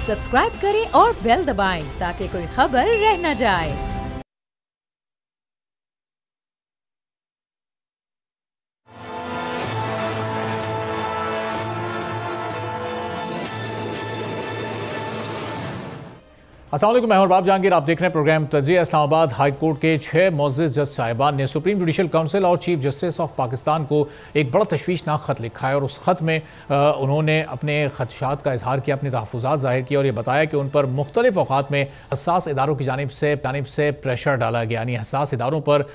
Subscribe करें और bell दबाएं ताकि कोई खबर रह न जाए। अस्सलाम वालेकुम, मैं बाब जहांगीर। आप देख रहे हैं प्रोग्राम तजिया। इस्लामाबाद हाई कोर्ट के 6 मुअज़्ज़िज़ जज साहिबान ने सुप्रीम जुडिशल काउंसिल और चीफ जस्टिस ऑफ पाकिस्तान को एक बड़ा तशवीशनाक ख़त लिखा है और उस ख़त में उन्होंने अपने खदशात का इजहार किया, अपने तहफ़्फ़ुज़ात ज़ाहिर किया और ये बताया कि उन पर मुख्तलिफ़ औक़ात में हसास इदारों की जानिब से प्रेशर डाला गया, यानी हसास इदारों पर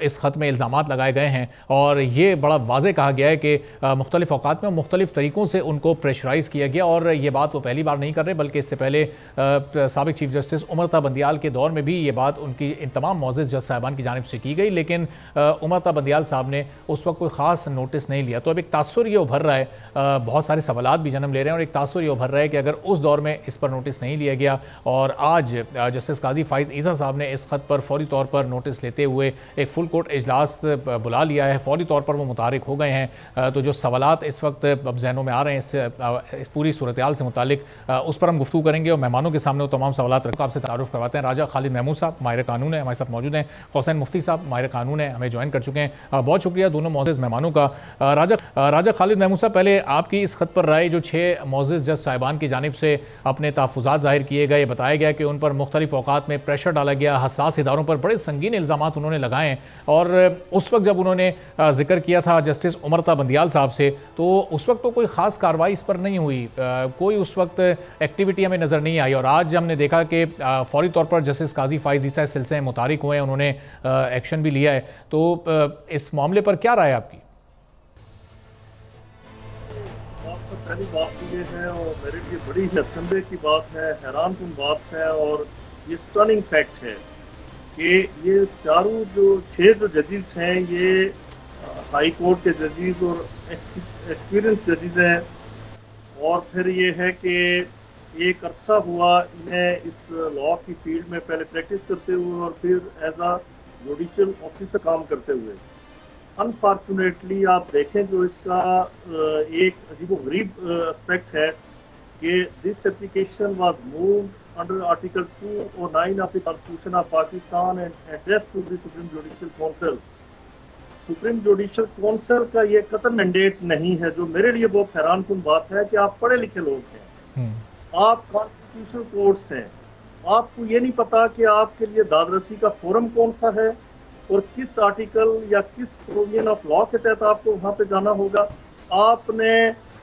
इस ख़त में इल्ज़ामात लगाए गए हैं और ये बड़ा वाज़ेह कहा गया है कि मुख्तलिफ़ औक़ात में मुख्तलिफ़ तरीक़ों से उनको प्रेशराइज़ किया गया। और ये बात वो पहली बार नहीं कर रहे, बल्कि इससे पहले साबिक़ चीफ जस्टिस उमरता बंदियाल के दौर में भी ये बात उनकी इन तमाम मुअज़्ज़िज़ जज साहिबान की जानिब से की गई, लेकिन उमरता बंदियाल साहब ने उस वक्त कोई ख़ास नोटिस नहीं लिया। तो अब एक तासुर ये उभर रहा है, बहुत सारे सवालात भी जन्म ले रहे हैं और एक तासुर ये उभर रहा है कि अगर उस दौर में इस पर नोटिस नहीं लिया गया और आज जस्टिस काजी फ़ाइज़ ईसा साहब ने इस ख़त पर फौरी तौर पर नोटिस लेते हुए एक फुल कोर्ट इजलास बुला लिया है, फौरी तौर पर वो मुतारिक हो गए हैं, तो जो सवालात इस वक्त अब जहनों में आ रहे हैं इस पूरी सूरत हाल से मुतालिक, उस पर हम गुफ्तगू करेंगे और मेहमानों के सामने वो तमाम सवालात रखकर आपसे तारुफ करवाते हैं। राजा खालिद महमूद साहब माहिर कानून है, हमारे साथ मौजूद हैं। हुसैन मुफ्ती साहब माहिर कानून है, हमें ज्वाइन कर चुके हैं। बहुत शुक्रिया दोनों मुअज़्ज़िज़ मेहमानों का। राजा खालिद महमूद साहब, पहले आपकी इस खत पर राय, जो 6 मुअज़्ज़िज़ जज साहिबान की जानिब से अपने तहफ़्फ़ुज़ात ज़ाहिर किए गए, बताया गया कि उन पर मुख्तलिफ़ औक़ात में प्रेशर डाला गया, हसास इदारों पर बड़े संगीन इल्ज़ामात उन्होंने लगाए और उस वक्त जब उन्होंने जिक्र किया था जस्टिस उमरता बंदियाल साहब से, तो उस वक्त तो कोई ख़ास कार्रवाई इस पर नहीं हुई, कोई उस वक्त एक्टिविटी हमें नज़र नहीं आई और आज हमने देखा कि फौरी तौर पर जस्टिस काजी फ़ाइज़ ईसा इस सिलसिले में मुतारिक हुए हैं, उन्होंने एक्शन भी लिया है। तो इस मामले पर क्या राय है आपकी? पहली बात तो ये है और मेरे लिए बड़ी ही अचंभे की बात है, हैरानकुन बात है और ये स्टनिंग फैक्ट है कि ये चारों जो 6 जो जजेस हैं, ये हाई कोर्ट के जजेस और एक्सपीरियंस जजेस हैं और फिर ये है कि एक अरसा हुआ इन्हें इस लॉ की फील्ड में पहले प्रैक्टिस करते हुए और फिर एज आ जुडिशल ऑफिसर काम करते हुए। अनफॉर्चुनेटली आप देखें जो इसका एक अजीबोगरीब एस्पेक्ट है कि this application was moved under article 209 of the constitution of Pakistan and addressed to the supreme judicial council. Supreme judicial council का ये कतई मैंडेट नहीं है, जो मेरे लिए बहुत हैरानकुन बात है कि आप पढ़े लिखे लोग हैं, आप कॉन्स्टिट्यूशनल कोर्ट्स हैं, आपको ये नहीं पता कि आपके लिए दादरसी का फोरम कौन सा है और किस आर्टिकल या किस प्रोविजन ऑफ लॉ के तहत आपको वहाँ पे जाना होगा। आपने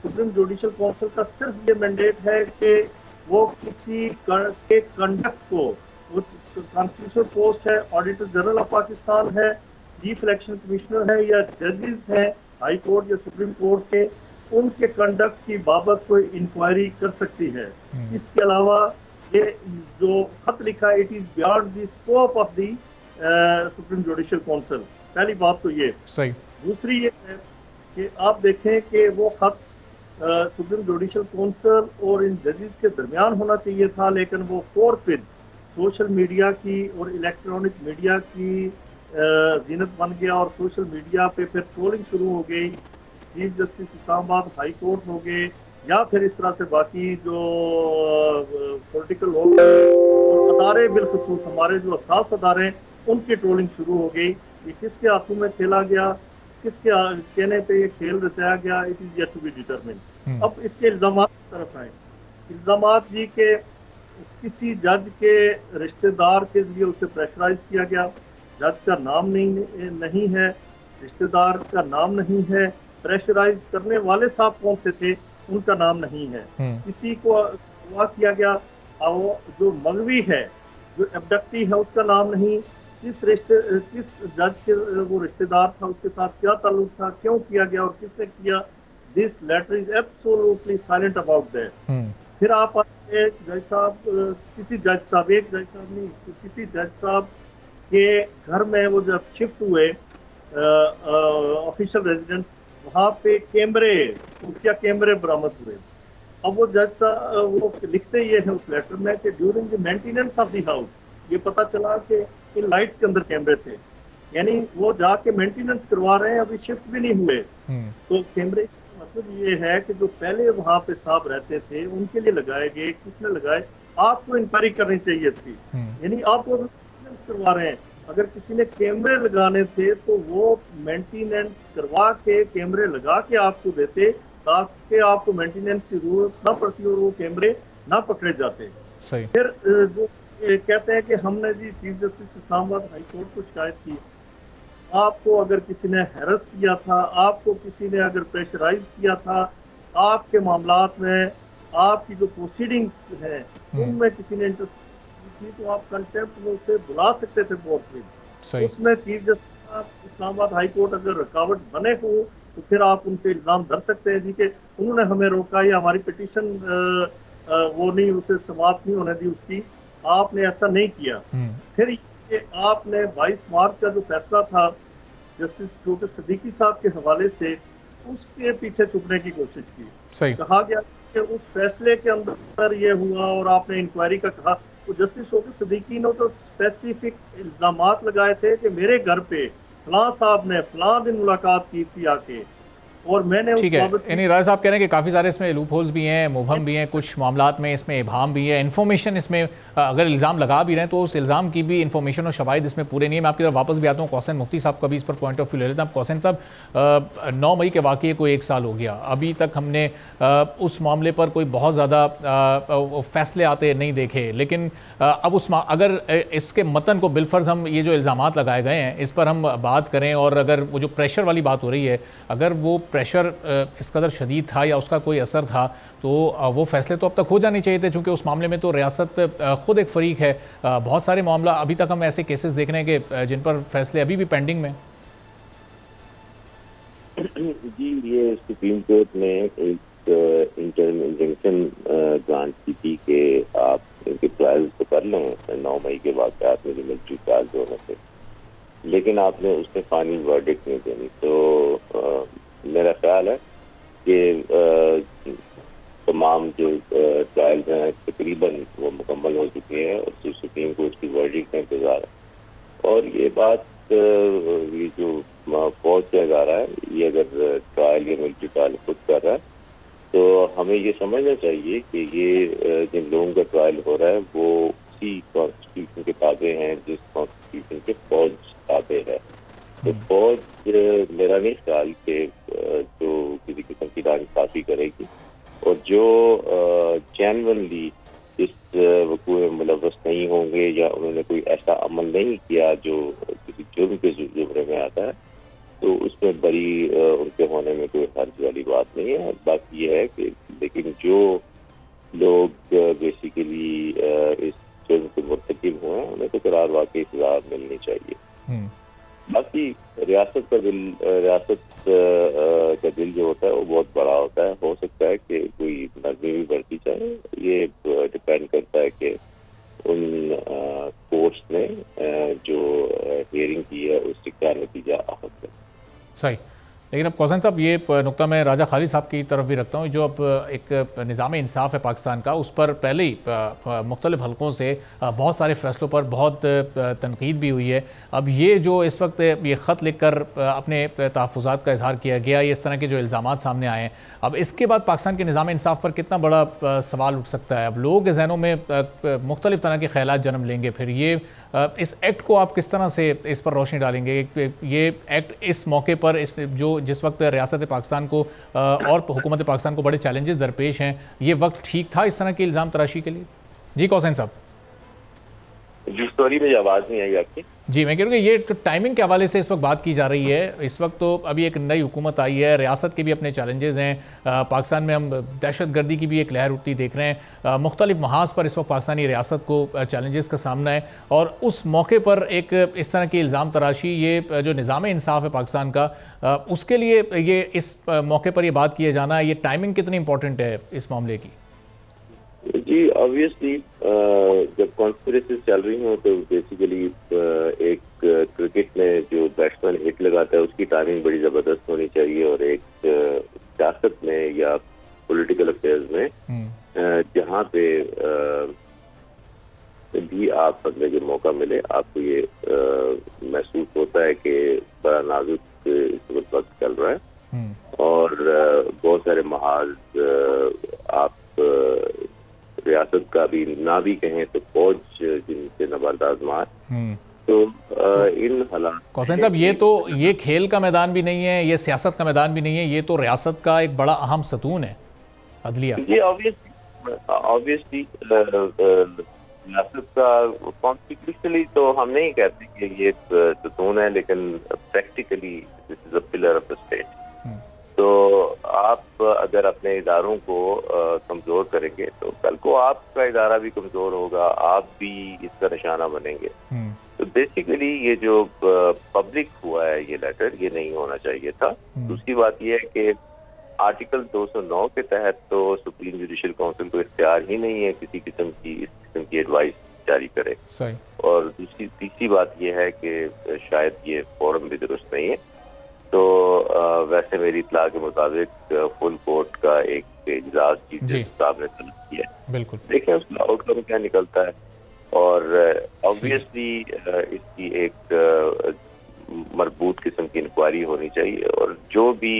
सुप्रीम जुडिशल काउंसिल का सिर्फ ये मैंडेट है कि वो किसी के कंडक्ट को, वो कॉन्स्टिट्यूशनल पोस्ट है, ऑडिटर जनरल ऑफ पाकिस्तान है, चीफ इलेक्शन कमिश्नर है या जजेस हैं हाई कोर्ट या सुप्रीम कोर्ट के, उनके कंडक्ट की बाबत कोई इंक्वायरी कर सकती है। इसके अलावा ये जो खत लिखा है, it is beyond the scope of the supreme judicial council. पहली बात तो ये सही। दूसरी ये है कि आप देखें कि वो खत सुप्रीम जुडिशल काउंसिल और इन जजेस के दरमियान होना चाहिए था, लेकिन वो फोर्थ सोशल मीडिया की और इलेक्ट्रॉनिक मीडिया की जीनत बन गया और सोशल मीडिया पे फिर ट्रोलिंग शुरू हो गई। Chief justice Islamabad high court हो गए या फिर इस तरह से बाकी जो पॉलिटिकल लोग और अदारे, बिलखसूस हमारे जो असास अदारे, उनकी ट्रोलिंग शुरू हो गई। ये किसके हाथों में खेला गया, किसके कहने पे ये खेल रचाया गया, it is yet to be determined. अब इसके इल्जामात की तरफ आए। इल्जामात जी के किसी जज के रिश्तेदार के जरिए उसे प्रेशराइज किया गया, जज का नाम नहीं है, रिश्तेदार का नाम नहीं है, प्रेशराइज करने वाले साहब कौन से थे उनका नाम नहीं है, किसी को अगवा किया गया, जो मगवी है, जो एबडक्टी है, उसका नाम नहीं, किस जज के वो रिश्तेदार था, उसके साथ क्या ताल्लुक था, क्यों किया गया और किसने किया, this letter is absolutely silent about that. फिर आप एक जज साहब, किसी जज साहब, एक जज साहब नहीं, तो किसी जज साहब के घर में वो जब शिफ्ट हुए ऑफिशियल रेजिडेंस, वहाँ पे कैमरे, खुफिया कैमरे बरामद हुए। अब वो जज साहब वो लिखते ये है उस लेटर में कि during the maintenance of the house, ये पता चला कि इन लाइट्स के अंदर कैमरे थे, यानी वो जाके मेंटेनेंस करवा रहे हैं, अभी शिफ्ट भी नहीं हुए। तो कैमरे का मतलब ये है कि जो पहले वहाँ पे साहब रहते थे उनके लिए लगाए गए, किसने लगाए, आपको इंक्वायरी करनी चाहिए थी, यानी आप वो मेंटेनेंस करवा रहे हैं। अगर किसी ने कैमरे लगाने थे तो वो मेंटेनेंस करवा के कैमरे लगा के आपको देते, ताकि आपको मेंटेनेंस की जरूरत ना पड़ती और वो कैमरे ना पकड़े जाते। सही। फिर जो कहते हैं कि हमने जी chief justice Islamabad high court को शिकायत की, आपको अगर किसी ने हैरस किया था, आपको किसी ने अगर प्रेशराइज किया था, आपके मामलात में आपकी जो प्रोसीडिंग्स हैं उनमें किसी ने इंटरफेरेंस की, तो आप कंटेम्प्ट में उसे बुला सकते थे कोर्ट में। उसमें chief justice Islamabad high court अगर रुकावट बने हो तो फिर आप उन पे इल्ज़ाम धर सकते हैं जी कि उन्होंने हमें रोका या हमारी पिटीशन वो नहीं, उसे समाप्त नहीं होने दी उसकी, आपने ऐसा नहीं किया। फिर आपने 22 मार्च का जो फैसला था जस्टिस चौधरी सिद्दीकी साहब के हवाले से, उसके पीछे छुपने की कोशिश की। सही। कहा गया कि उस फैसले के अंदर ये हुआ और आपने इंक्वायरी का कहा, तो जस्टिस चौधरी सिद्दीकी ने तो स्पेसिफिक इल्जामात लगाए थे कि मेरे घर पे फलां साहब ने फलां दिन मुलाकात की थी आके, और मैंने ठीक है। यानी राय साहब कह रहे हैं कि काफ़ी सारे इसमें लूप होल्स भी हैं, मुबहम भी हैं, कुछ मामलात में इसमें इबाहम भी है, इन्फॉर्मेशन इसमें अगर इल्ज़ाम लगा भी रहे हैं तो उस इल्ज़ाम की भी इन्फॉर्मेशन और शवाहिद इसमें पूरे नहीं है। मैं आपकी तरफ वापस भी आता हूँ, कौसैन मुफ्ती साहब का भी इस पर पॉइंट ऑफ व्यू ले लेते हैं। कौसैन साहब, 9 मई के वाक़ये को 1 साल हो गया, अभी तक हमने उस मामले पर कोई बहुत ज़्यादा फैसले आते नहीं देखे, लेकिन अब अगर इसके मतन को बिलफर्ज हम ये जो इल्ज़ामात लगाए गए हैं इस पर हम बात करें, और अगर वो जो प्रेशर वाली बात हो रही है, अगर वो प्रेशर इस कदर शदीद था या उसका कोई असर था, तो वो फैसले तो अब तक हो जाने चाहिए थे, क्योंकि उस मामले में तो रियासत खुद एक फरीक है। बहुत सारे मामला अभी तक हम ऐसे केसेस देख रहे हैं कि जिन पर फैसले अभी भी पेंडिंग में। जी, ये सुप्रीम कोर्ट ने एक इंजंक्शन ग्रांट की थी कि आप इनके ट्रायल्स तो कर लें 9 मई के वाक़यात में जो मिलिट्री ट्रायल्स होने थे, लेकिन आपने उसमें फाइनल वर्डिक्ट नहीं देनी। तो मेरा ख्याल है कि तमाम जो ट्रायल्स हैं तकरीबन वो मुकम्मल हो चुके हैं और सुप्रीम कोर्ट की वर्डिक्ट का इंतजार है। और ये बात ये जो फौज का इदारा है, ये अगर ट्रायल या मिलिट्री ट्रायल खुद कर रहा है, तो हमें ये समझना चाहिए कि ये जिन लोगों का ट्रायल हो रहा है वो उसी कॉन्स्टिट्यूशन के ताबे हैं जिस कॉन्स्टिट्यूशन के फौज ताबे है। तो फौज मेरा नहीं ख्याल कि जो किसी किस्म की नाइंसाफी करेगी, और जो जेन्युइनली इस वक़ूअ में मुलव्वस नहीं होंगे या उन्होंने कोई ऐसा अमल नहीं किया जो किसी जुर्म के ज़ुमरे में आता है, तो उसमें बरी उनके होने में कोई हर्ज वाली बात नहीं है। बात यह है कि लेकिन जो लोग बेसिकली इस जुर्म के मुर्तकिब हुए हैं उन्हें तो करार वाकई सज़ा मिलनी चाहिए। बाकी रियासत का दिल जो होता है वो बहुत बड़ा होता है। हो सकता है कि कोई नरमी भी बढ़ती जाए, ये डिपेंड करता है कि उन कोर्ट्स ने जो हियरिंग की है उससे क्या नतीजा अखज़ है। सही। लेकिन अब कौसैन साहब, ये नुक्ता मैं राजा खालिद साहब की तरफ भी रखता हूँ। जो अब एक निज़ाम इंसाफ है पाकिस्तान का, उस पर पहले ही मुख्तलिफ हलकों से बहुत सारे फ़ैसलों पर बहुत तनकीद भी हुई है। अब ये जो इस वक्त ये ख़त लिख कर अपने तहफ़्फ़ुज़ात का इजहार किया गया, ये इस तरह के जो इल्ज़ामात सामने आए हैं, अब इसके बाद पाकिस्तान के निज़ाम इंसाफ पर कितना बड़ा सवाल उठ सकता है? अब लोगों के जहनों में मुख्तलिफ तरह के ख़यालात जन्म लेंगे। फिर ये इस एक्ट को आप किस तरह से इस पर रोशनी डालेंगे? ये एक्ट इस मौके पर जिस वक्त रियासत पाकिस्तान को और हुकूमत पाकिस्तान को बड़े चैलेंजेस दरपेश हैं, ये वक्त ठीक था इस तरह की इल्ज़ाम तराशी के लिए? जी कौसैन साहब। जी, सॉरी मेरी आवाज़ नहीं आई आपकी। जी, मैं कह रहा हूँ कि ये तो टाइमिंग के हवाले से इस वक्त बात की जा रही है। इस वक्त तो अभी एक नई हुकूमत आई है, रियासत के भी अपने चैलेंजेस हैं। पाकिस्तान में हम दहशतगर्दी की भी एक लहर उठती देख रहे हैं। मुख्तलिफ महाज पर इस वक्त पाकिस्तानी रियासत को चैलेंजेस का सामना है, और उस मौके पर एक इस तरह की इल्ज़ाम तराशी, ये जो निज़ाम इंसाफ है पाकिस्तान का, उसके लिए ये इस मौके पर ये बात किया जाना, ये टाइमिंग कितनी इंपॉर्टेंट है इस मामले की? जी, ऑब्वियसली जब कॉन्स्पिरेसी चल रही हो तो बेसिकली एक क्रिकेट में जो बैट्समैन हिट लगाता है उसकी टाइमिंग बड़ी ज़बरदस्त होनी चाहिए, और एक सियासत में या पॉलिटिकल अफेयर्स में जहाँ पे भी आप पढ़ने के मौका मिले, आपको ये महसूस होता है कि बड़ा नाजुक इस वक्त चल रहा है और बहुत सारे महाज आप रियासत का भी ना भी कहें तो फौज जिनसे नबरदार मार, तो इन हालात कौसैन साहब ये खेल का मैदान भी नहीं है, ये सियासत का मैदान भी नहीं है, ये तो रियासत का एक बड़ा अहम सतून है अदलिया। ये ऑब्वियसली रियासत का कॉन्स्टिट्यूशनली तो हम नहीं कहते कि ये सतून है, लेकिन practically this is a pillar of the state. तो आप अगर अपने इदारों को कमजोर करेंगे तो कल को आपका इदारा भी कमजोर होगा, आप भी इसका निशाना बनेंगे। तो बेसिकली ये जो पब्लिक हुआ है ये लेटर, ये नहीं होना चाहिए था। दूसरी बात ये है कि आर्टिकल 209 के तहत तो सुप्रीम जुडिशियल काउंसिल को इख्तियार ही नहीं है किसी किस्म की एडवाइस जारी करे। सही। और तीसरी बात ये है कि शायद ये फोरम भी दुरुस्त नहीं है। तो वैसे मेरी इत्तला के मुताबिक फुल कोर्ट का एक इजलास चीफ जस्टिस साहब ने तलब किया है, बिल्कुल देखें उसका आउटकम क्या निकलता है। और ऑब्वियसली इसकी एक मरबूत किस्म की इंक्वायरी होनी चाहिए और जो भी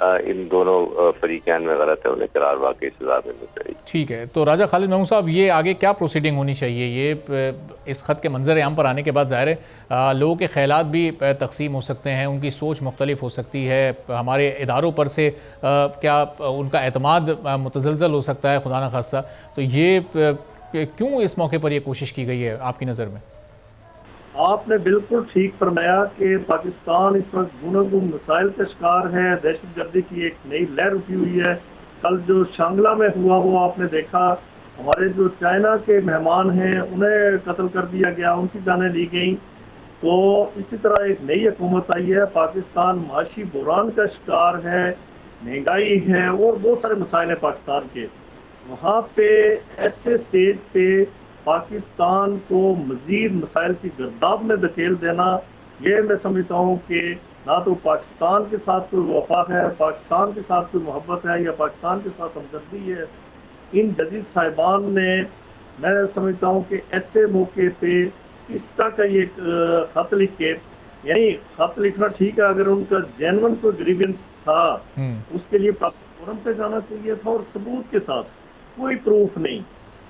इन दोनों फरीकैन में गलत है उन्हें करार वाकई सजा मिलनी चाहिए। ठीक है, तो राजा खालिद महमूद साहब, ये आगे क्या प्रोसीडिंग होनी चाहिए? ये इस खत के मंजर आम पर आने के बाद ज़ाहिर है लोगों के ख्यालात भी तकसीम हो सकते हैं, उनकी सोच मुख्तलिफ हो सकती है, हमारे इदारों पर से क्या उनका एतमाद मुतज़लज़ल हो सकता है खुदा न खास्ता। तो ये क्यों इस मौके पर यह कोशिश की गई है आपकी नज़र में? आपने बिल्कुल ठीक फरमाया कि पाकिस्तान इस वक्त गुनागुन मसाइल का शिकार है, दहशतगर्दी की एक नई लहर उठी हुई है। कल जो शांगला में हुआ वो आपने देखा, हमारे जो चाइना के मेहमान हैं उन्हें कत्ल कर दिया गया, उनकी जानें ली गई। तो इसी तरह एक नई हुकूमत आई है, पाकिस्तान माशी बुरान का शिकार है, महंगाई है और बहुत सारे मसाइल हैं पाकिस्तान के। वहाँ पे ऐसे स्टेज पे पाकिस्तान को मजीद मसाइल की गर्दाब में धकेल देना, ये मैं समझता हूँ कि ना तो पाकिस्तान के साथ कोई वफा है, पाकिस्तान के साथ कोई मोहब्बत है या पाकिस्तान के साथ हमदर्दी है। इन जजीज साहिबान ने, मैं समझता हूँ कि ऐसे मौके पे इस तरह का ये खत लिख के, यानी खत लिखना ठीक है, अगर उनका जेन्युइन कोई ग्रीवेंस था उसके लिए फोरम पे जाना चाहिए था और सबूत के साथ, कोई प्रूफ नहीं,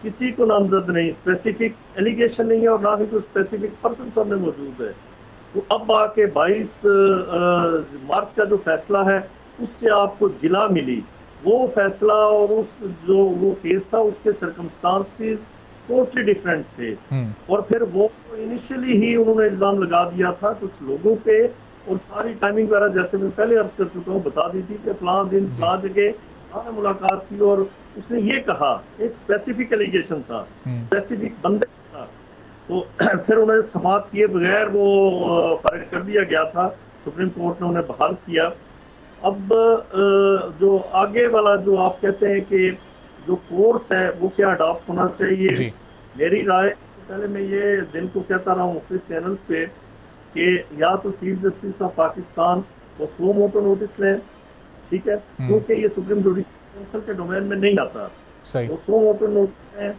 किसी को नामजद नहीं, स्पेसिफिक एलिगेशन नहीं है और ना ही कोई स्पेसिफिक पर्सन सामने मौजूद है। तो अब आके 22 मार्च का जो फैसला है उससे आपको जिला मिली, वो फैसला और उस जो वो केस था उसके सर्कमस्टांसेस टोटली डिफरेंट थे। और फिर वो इनिशियली ही उन्होंने इल्जाम लगा दिया था कुछ लोगों पे और सारी टाइमिंग वगैरह जैसे मैं पहले अर्ज कर चुका हूँ बता दी थी कि फलां दिन फलां जगह मुलाकात की और उसने ये कहा, एक स्पेसिफिक एलिगेशन था, स्पेसिफिक बंदे था। तो फिर उन्हें समाप्त किए बगैर वो फर्क कर दिया गया था, सुप्रीम कोर्ट ने उन्हें बहाल किया। अब जो आगे वाला जो आप कहते हैं कि जो कोर्स है वो क्या अडॉप्ट होना चाहिए, मेरी राय पहले मैं ये दिन को कहता रहा हूँ मुख्तलिफ चैनल्स पे कि या तो चीफ जस्टिस ऑफ पाकिस्तान को सो मोटो नोटिस लें, ठीक है, क्योंकि ये सुप्रीम जुडिशियल काउंसिल के डोमेन में नहीं आता। तो सो मोटो नोटिस में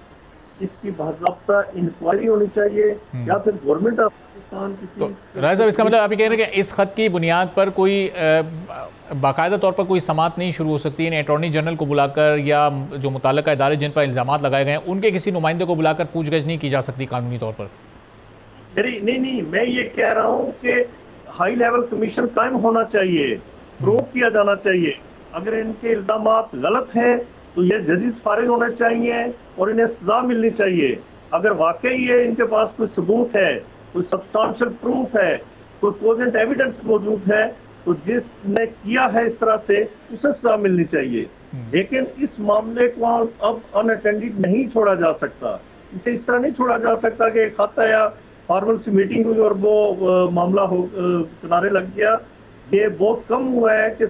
इसकी बाकायदा इंक्वायरी होनी चाहिए या फिर गवर्नमेंट ऑफ पाकिस्तान किसी। तो राय साहब, इसका मतलब आप ये कह रहे हैं कि इस खत की बुनियाद पर कोई बाकायदा तौर पर कोई समाअत नहीं शुरू हो सकती है, अटॉर्नी जनरल को बुलाकर या जो मुताल्लिका इदारे जिन पर इल्जामात लगाए गए हैं उनके किसी नुमाइंदे को बुलाकर पूछगछ नहीं की जा सकती कानूनी तौर पर? नहीं, मैं ये कह रहा हूँ कि हाई लेवल कमीशन कायम होना चाहिए, प्रूव किया जाना चाहिए। अगर इनके इल्जामात गलत हैं तो ये जजेस फारिग होने चाहिए और इन्हें सजा मिलनी चाहिए। अगर वाकई ये इनके पास कोई सबूत है, कोई सब्सटेंशियल प्रूफ है, कोई कोजेंट एविडेंस मौजूद है, तो जिसने किया है इस तरह से उसे सजा मिलनी चाहिए। लेकिन इस मामले को अब अनअटेंडेड नहीं छोड़ा जा सकता। इसे इस तरह नहीं छोड़ा जा सकता कि खत आया, फॉर्मल सी मीटिंग हुई और वो मामला हो किनारे लग गया। ये बहुत कम हुआ है कि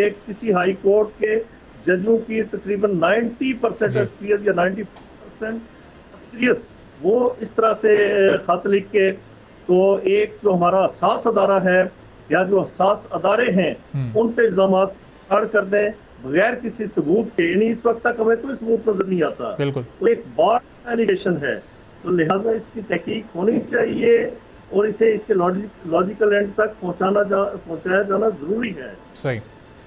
एक किसी हाई कोर्ट के जजों की तकरीबन 90% अक्सरियत या 90% अक्सरियत वो इस तरह से खत लिख के, तो एक जो हमारा हसास अदारा है या जो हसास अदारे हैं उन पे इल्जामात छाड़ कर दें, बगैर किसी सबूत के, यानी इस वक्त तक हमें कोई सबूत नजर नहीं आता, बिल्कुल तो एक बड़ा एलिगेशन है, तो लिहाजा इसकी तहकीक होनी चाहिए और इसे इसके लॉजिकल एंड तक पहुंचाया जाना जरूरी है। सही,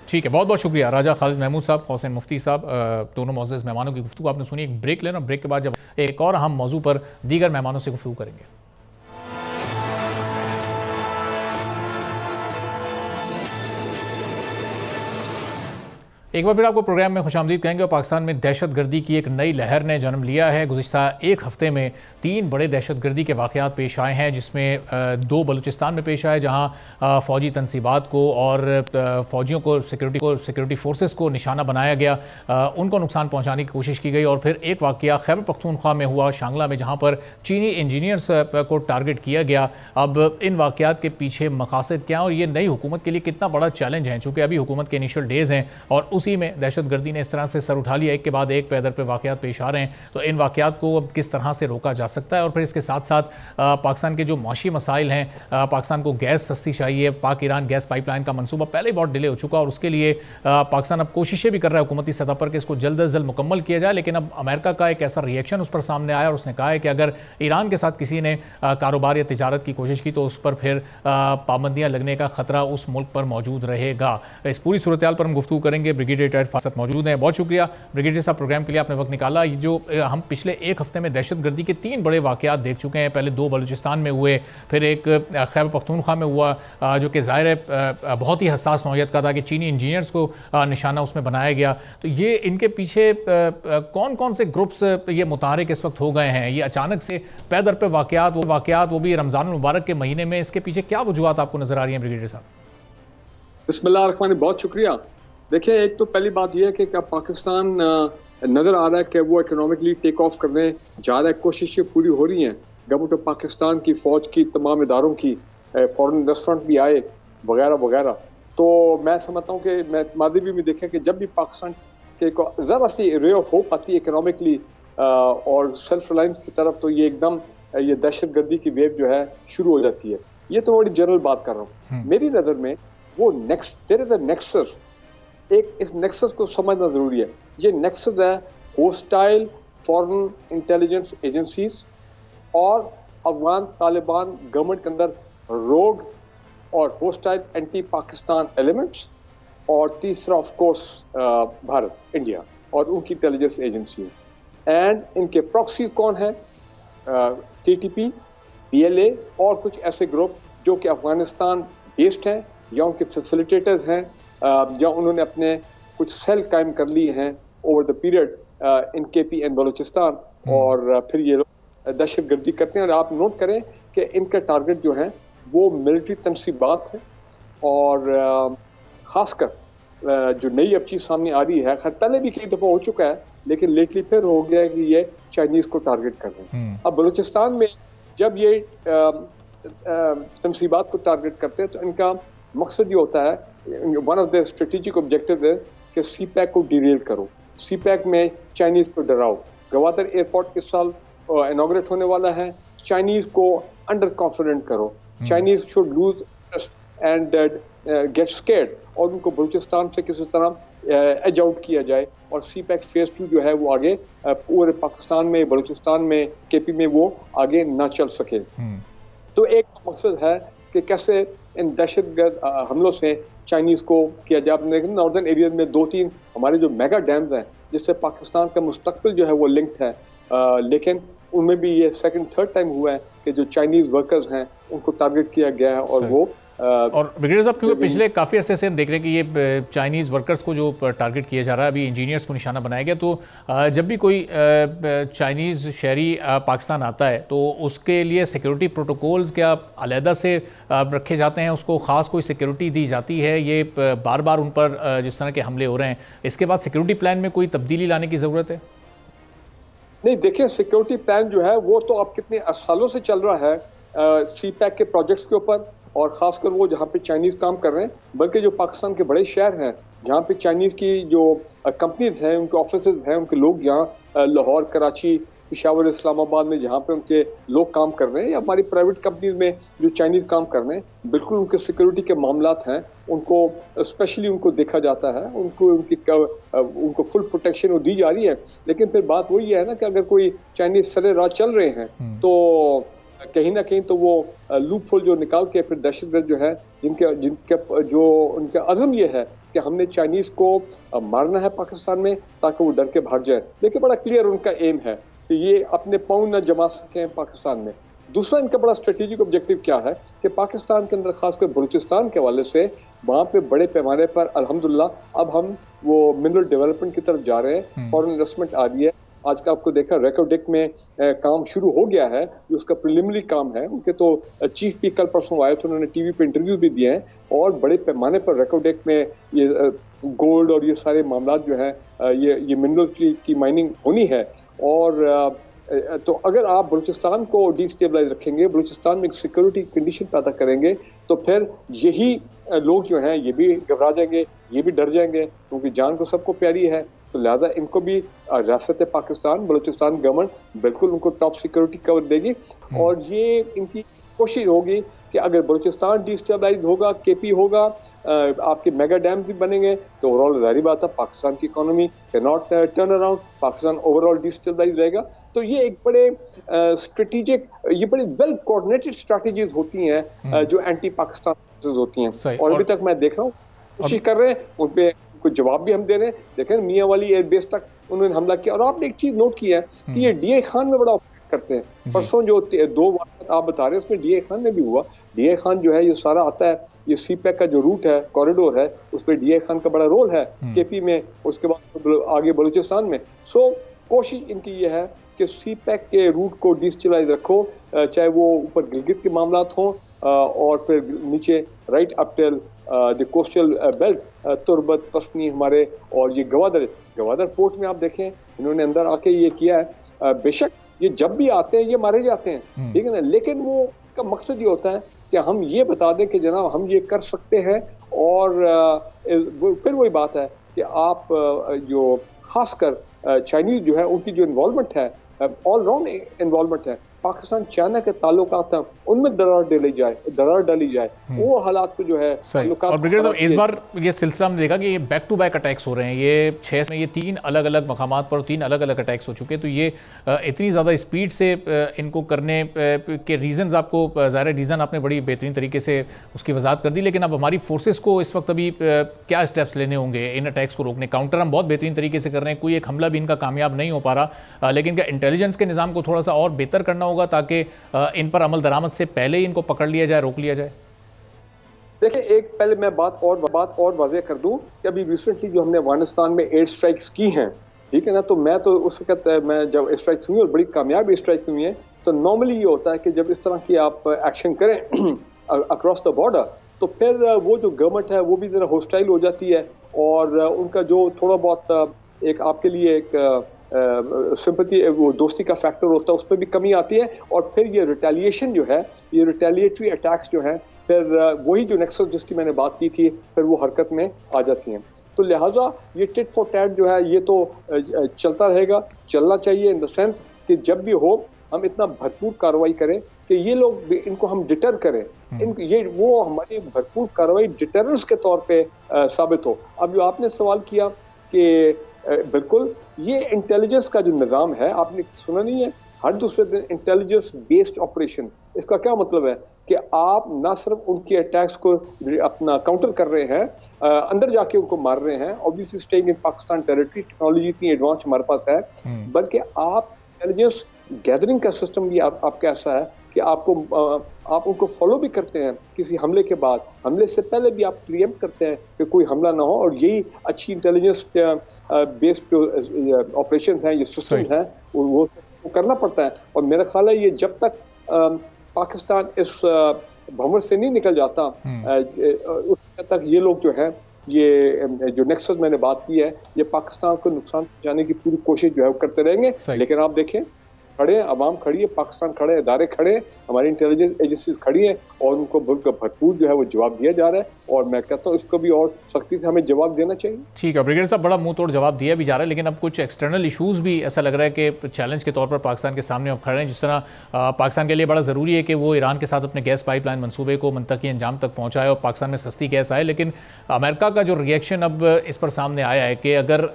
ठीक है, बहुत बहुत शुक्रिया राजा खालिद महमूद साहब, हुसैन मुफ्ती साहब, दोनों मौजूद मेहमानों की गुफ्तगू आपने सुनी। एक ब्रेक लेना, ब्रेक के बाद जब एक और अहम मौजू पर दीगर मेहमानों से गुफ्तगू करेंगे। एक बार फिर आपको प्रोग्राम में खुशामदीद कहेंगे। और पाकिस्तान में दहशतगर्दी की एक नई लहर ने जन्म लिया है। गुज़िश्ता एक हफ्ते में 3 बड़े दहशतगर्दी के वाक़यात पेश आए हैं, जिसमें 2 बलूचिस्तान में पेश आए, जहां फ़ौजी तनसीबात को और फ़ौजियों को सिक्योरिटी फोर्सेस को निशाना बनाया गया, उनको नुकसान पहुँचाने की कोशिश की गई। और फिर एक वाक़या खैबर पख्तूनख्वा में हुआ, शांगला में, जहाँ पर चीनी इंजीनियर्स को टारगेट किया गया। अब इन वाक़यात के पीछे मकासद क्या और ये नई हुकूमत के लिए कितना बड़ा चैलेंज है, चूँकि अभी हुकूमत के इनिशियल डेज़ हैं और उसी में दहशतगर्दी ने इस तरह से सर उठा लिया, एक के बाद एक पैदर पे वाक़यात पेश आ रहे हैं। तो इन वाक़यात को अब किस तरह से रोका जा सकता है, और फिर इसके साथ साथ पाकिस्तान के जो माशी मसाइल हैं, पाकिस्तान को गैस सस्ती चाहिए, पाक ईरान गैस पाइपलाइन का मनसूबा पहले ही बहुत डिले हो चुका और उसके लिए पाकिस्तान अब कोशिशें भी कर रहा है हुकूमती सतह पर कि इसको जल्द अज जल्द मुकम्मल किया जाए। लेकिन अब अमेरिका का एक ऐसा रिएक्शन उस पर सामने आया और उसने कहा है कि अगर ईरान के साथ किसी ने कारोबार या तिजारत की कोशिश की तो उस पर फिर पाबंदियाँ लगने का खतरा उस मुल्क पर मौजूद रहेगा। इस पूरी सूरत हाल पर हम गुफ्तगू करेंगे। ब्रिगेडियर रिटायर्ड फासत मौजूद हैं। बहुत शुक्रिया ब्रिगेडियर साहब, प्रोग्राम के लिए आपने वक्त निकाला। ये जो हम पिछले एक हफ्ते में दहशतगर्दी के 3 बड़े वाक़यात देख चुके हैं, पहले 2 बलूचिस्तान में हुए, फिर एक खैबर पख्तूनख्वा में हुआ, जो कि ज़ाहिर है बहुत ही हसास नौयत का था कि चीनी इंजीनियर्स को निशाना उसमें बनाया गया। तो ये इनके पीछे कौन कौन से ग्रुप्स ये मुतारिक इस वक्त हो गए हैं? ये अचानक से पैदर पे वाक़यात वो भी रमज़ान मुबारक के महीने में, इसके पीछे क्या वजूहत आपको नजर आ रही हैं ब्रिगेडियर साहब? बिस्मिल्लाह रहमान, बहुत शुक्रिया। देखिए, एक तो पहली बात यह है कि पाकिस्तान नज़र आ रहा है कि वो इकोनॉमिकली टेक ऑफ करने जा रहा है, कोशिशें पूरी हो रही हैं। गवर्नमेंट ऑफ पाकिस्तान की फ़ौज की तमाम इदारों की, फॉरेन इन्वेस्टमेंट भी आए वगैरह वगैरह। तो मैं समझता हूँ कि मैं मादी भी देखें कि जब भी पाकिस्तान के ज़रा सी रे ऑफ होप आती है इकोनॉमिकली और सेल्फ रिलायंस की तरफ, तो ये एकदम ये दहशतगर्दी की वेव जो है शुरू हो जाती है। ये तो बड़ी जनरल बात कर रहा हूँ। मेरी नज़र में वो नेक्सस, एक इस नेक्सस को समझना जरूरी है। ये नेक्सस है होस्टाइल फॉरेन इंटेलिजेंस एजेंसीज और अफगान तालिबान गवर्नमेंट के अंदर रोग और होस्टाइल एंटी पाकिस्तान एलिमेंट्स, और तीसरा ऑफ कोर्स भारत, इंडिया और उनकी इंटेलिजेंस एजेंसी। एंड इनके प्रॉक्सी कौन है? CTP, PLA और कुछ ऐसे ग्रुप जो कि अफगानिस्तान बेस्ड हैं या उनके फैसिलिटेटर्स हैं, या उन्होंने अपने कुछ सेल कायम कर लिए हैं over the period in KP and Balochistan, और फिर ये लोग दहशतगर्दी करते हैं। और आप नोट करें कि इनका टारगेट जो है वो मिलिट्री तनसीबात है, और ख़ासकर जो नई अब चीज़ सामने आ रही है, खैर पहले भी कई दफ़ा हो चुका है लेकिन लेटली फिर हो गया है कि ये चाइनीज़ को टारगेट कर रहे हैं। अब बलूचिस्तान में जब ये तनसीबात को टारगेट करते हैं तो इनका मकसद ये होता है, one of the strategic objective है कि CPEC को डिरेल करो, CPEC में चाइनीज़ को डराओ। गवादर एयरपोर्ट इस साल इनॉग्रेट होने वाला है, चाइनीज़ को अंडर कॉन्फिडेंट करो, Chinese should lose interest and get scared, और उनको बलूचिस्तान से किसी तरह एज आउट किया जाए, और CPEC फेज 2 जो है वो आगे पूरे पाकिस्तान में, बलूचिस्तान में, KP में वो आगे ना चल सके। तो एक मकसद है कि कैसे इन दहशतगर्द हमलों से चाइनीज़ को किया जाए। नॉर्दर्न एरिया में 2-3 हमारे जो मेगा डैम्स हैं जिससे पाकिस्तान का मुस्तकबिल जो है वो लिंक्ड है, लेकिन उनमें भी ये 2nd-3rd टाइम हुआ है कि जो चाइनीज़ वर्कर्स हैं उनको टारगेट किया गया है, और वो और ब्रिगेडियर साहब, क्योंकि पिछले काफ़ी अरसे से हम देख रहे हैं कि ये चाइनीज़ वर्कर्स को जो टारगेट किया जा रहा है, अभी इंजीनियर्स को निशाना बनाया गया, तो जब भी कोई चाइनीज़ शहरी पाकिस्तान आता है तो उसके लिए सिक्योरिटी प्रोटोकॉल्स क्या अलहदा से रखे जाते हैं, उसको ख़ास कोई सिक्योरिटी दी जाती है? ये बार बार उन पर जिस तरह के हमले हो रहे हैं, इसके बाद सिक्योरिटी प्लान में कोई तब्दीली लाने की ज़रूरत है? नहीं, देखिए, सिक्योरिटी प्लान जो है वो तो अब कितने सालों से चल रहा है CPEC के प्रोजेक्ट्स के ऊपर, और ख़ासकर वो जहाँ पे चाइनीज़ काम कर रहे हैं, बल्कि जो पाकिस्तान के बड़े शहर हैं जहाँ पे चाइनीज़ की जो कंपनीज हैं, उनके ऑफिस हैं, उनके लोग यहाँ लाहौर, कराची पेशावर इस्लामाबाद में जहाँ पे उनके लोग काम कर रहे हैं, या हमारी प्राइवेट कंपनीज में जो चाइनीज काम कर रहे हैं, बिल्कुल उनके सिक्योरिटी के मामलात हैं, उनको स्पेशली उनको देखा जाता है, उनको फुल प्रोटेक्शन वो दी जा रही है। लेकिन फिर बात वही है ना कि अगर कोई चाइनीज सरे राह चल रहे हैं तो कहीं ना कहीं तो वो लूप होल जो निकाल के फिर दहशतगर्द जो है जिनके जो उनका अज़म ये है कि हमने चाइनीज को मारना है पाकिस्तान में ताकि वो डर के भाग जाए। देखिए बड़ा क्लियर उनका एम है कि ये अपने पाँव न जमा सकें पाकिस्तान में। दूसरा इनका बड़ा स्ट्रेटेजिक ऑब्जेक्टिव क्या है कि पाकिस्तान के अंदर खासकर बलूचिस्तान के हवाले से वहाँ पे बड़े पैमाने पर अल्हम्दुलिल्लाह अब हम वो मिनरल डेवलपमेंट की तरफ जा रहे हैं, फॉरेन इन्वेस्टमेंट आ रही है। आज का आपको देखा रेकोडेक में काम शुरू हो गया है, जो उसका प्रिलिमिनरी काम है। उनके तो चीफ भी कल परसों आए थे, उन्होंने टीवी पे इंटरव्यू भी दिए हैं, और बड़े पैमाने पर रेकोडेक में ये गोल्ड और ये सारे मामला जो है ये मिनरल की माइनिंग होनी है। और तो अगर आप बलूचिस्तान को डिस्टेबलाइज रखेंगे, बलूचिस्तान में एक सिक्योरिटी कंडीशन पैदा करेंगे, तो फिर यही लोग जो हैं ये भी घबरा जाएंगे, ये भी डर जाएंगे, क्योंकि जान को सबको प्यारी है। तो लिहाजा इनको भी रियासत पाकिस्तान बलूचिस्तान गवर्नमेंट बिल्कुल उनको टॉप सिक्योरिटी कवर देगी। और ये इनकी कोशिश होगी कि अगर बलूचिस्तान डिस्टेबलाइज होगा, केपी होगा, आपके मेगा डैम्स भी बनेंगे, तो ओवरऑल जारी बात है पाकिस्तान की economy can not turn around, Pakistan overall destabilise रहेगा। तो ये एक बड़े स्ट्रेटेजिक, ये बड़ी वेल कोऑर्डिनेटेड स्ट्रैटेजीज होती हैं जो एंटी पाकिस्तान होती हैं। और अभी तक मैं देख रहा हूँ कोशिश कर रहे हैं, उन पे कुछ जवाब भी हम दे रहे हैं। देखें मियाँ वाली एयरबेस तक उन्होंने हमला किया। और आपने एक चीज नोट की है कि ये डीए खान में बड़ा ऑपरेट करते हैं। परसों जो 2 वाक़यात आप बता रहे हैं उसमें डीए खान में भी हुआ। डीए खान जो है ये सारा आता है, ये सीपैक का जो रूट है, कॉरिडोर है, उस पर डीए खान का बड़ा रोल है केपी में, उसके बाद आगे बलूचिस्तान में। सो कोशिश इनकी ये है कि सीपैक के रूट को डिस्टेबलाइज रखो, चाहे वो ऊपर गिलगित के मामलात हों और फिर नीचे right up till the coastal belt, Turbat, Pasni हमारे, और ये गवादर पोर्ट में आप देखें इन्होंने अंदर आके ये किया है। बेशक ये जब भी आते हैं ये मारे जाते हैं, ठीक है ना, लेकिन वो का मकसद ये होता है कि हम ये बता दें कि जनाब हम ये कर सकते हैं। और फिर वही बात है कि आप जो खासकर चाइनीज जो है उनकी जो इन्वॉल्वमेंट है, ऑल राउंड इन्वॉल्वमेंट है, पाकिस्तान चाइना के ताल्लुकात हैं उनमें दरार डाली जाए, वो हालात को जो है। और ब्रिगेडियर साहब इस बार ये सिलसिला हमने देखा कि ये बैक टू बैक अटैक्स हो रहे हैं। ये 6 में ये 3 अलग अलग मकामात पर 3 अलग अलग अटैक्स हो चुके हैं। तो ये इतनी ज़्यादा स्पीड से इनको करने के रीज़न्स आपको ज़ाहिर रीज़न आपने बड़ी बेहतरीन तरीके से उसकी वजाहत कर दी। लेकिन अब हमारी फोर्सेस को इस वक्त अभी क्या स्टेप्स लेने होंगे इन अटैक्स को रोकने? काउंटर हम बहुत बेहतरीन तरीके से कर रहे हैं, कोई एक हमला भी इनका कामयाब नहीं हो पा रहा, लेकिन क्या इंटेलिजेंस के निज़ाम को थोड़ा सा और बेहतर करना होगा ताकि इन पर अमल दरामद से पहले ही इनको पकड़ लिया जाए, रोक लिया जाए? देखिए, एक पहले मैं बात और वाज़ेह कर दूं कि अभी रिसेंटली जो हमने अफगानिस्तान में एयर स्ट्राइक्स की हैं, ठीक है ना, तो मैं तो उस वक्त मैं जब एयर स्ट्राइक्स हुई और बड़ी कामयाब एयर स्ट्राइक्स हुई हैं, तो नॉर्मली ये होता है कि जब इस तरह की आप एक्शन करें अक्रॉस द बॉर्डर, तो फिर वो जो गवर्नमेंट है वो भी ज़रा हॉस्टाइल हो जाती है, और उनका जो थोड़ा बहुत एक आपके लिए एक सिंपैथी, वो दोस्ती का फैक्टर होता है, उसमें भी कमी आती है। और फिर ये रिटेलिएशन जो है, ये रिटेलिएटरी अटैक्स जो है, फिर वही जो नेक्सस जिसकी मैंने बात की थी, फिर वो हरकत में आ जाती हैं। तो लिहाजा ये टिट फॉर टैट जो है ये तो चलता रहेगा, चलना चाहिए इन द सेंस कि जब भी हो हम इतना भरपूर कार्रवाई करें कि ये लोग इनको हम डिटर करें, ये वो हमारी भरपूर कार्रवाई डिटरेंस के तौर पे साबित हो। अब जो आपने सवाल किया कि बिल्कुल ये इंटेलिजेंस का जो निज़ाम है, आपने सुना नहीं है, हर दूसरे दिन इंटेलिजेंस बेस्ड ऑपरेशन। इसका क्या मतलब है कि आप ना सिर्फ उनके अटैक्स को अपना काउंटर कर रहे हैं, अंदर जाके उनको मार रहे हैं, obviously staying in Pakistan territory, technology इतनी एडवांस हमारे पास है, बल्कि आप इंटेलिजेंस गैदरिंग का सिस्टम भी आपका ऐसा है कि आप उनको फॉलो भी करते हैं। किसी हमले के बाद, हमले से पहले भी आप प्रीएम्प्ट करते हैं कि कोई हमला ना हो, और यही अच्छी इंटेलिजेंस बेस्ड ऑपरेशंस हैं, ये सिस्टम है, वो करना पड़ता है। और मेरा ख्याल है ये जब तक पाकिस्तान इस भंवर से नहीं निकल जाता, उस तक ये लोग जो है, ये जो नेक्सस मैंने बात की है, ये पाकिस्तान को नुकसान पहुंचाने की पूरी कोशिश जो है वो करते रहेंगे। लेकिन आप देखें खड़े हैं, अवाम खड़ी है, पाकिस्तान खड़े है, इदारे खड़े हैं, हमारी इंटेलिजेंस एजेंसीज खड़ी हैं और उनको भरपूर जो है वो जवाब दिया जा रहा है। और मैं कहता हूँ इसको भी और सख्ती से हमें जवाब देना चाहिए। ठीक है ब्रिगेडियर साहब, बड़ा मुंह तोड़ जवाब दिया भी जा रहा है, लेकिन अब कुछ एक्सटर्नल इशूज़ भी ऐसा लग रहा है कि चैलेंज के तौर पर पाकिस्तान के सामने अब खड़े हैं। जिस तरह पाकिस्तान के लिए बड़ा ज़रूरी है कि वो ईरान के साथ अपने गैस पाइपलाइन मनसूबे को मंतकी अंजाम तक पहुँचाए और पाकिस्तान में सस्ती गैस आए, लेकिन अमेरिका का जो रिएक्शन अब इस पर सामने आया है कि अगर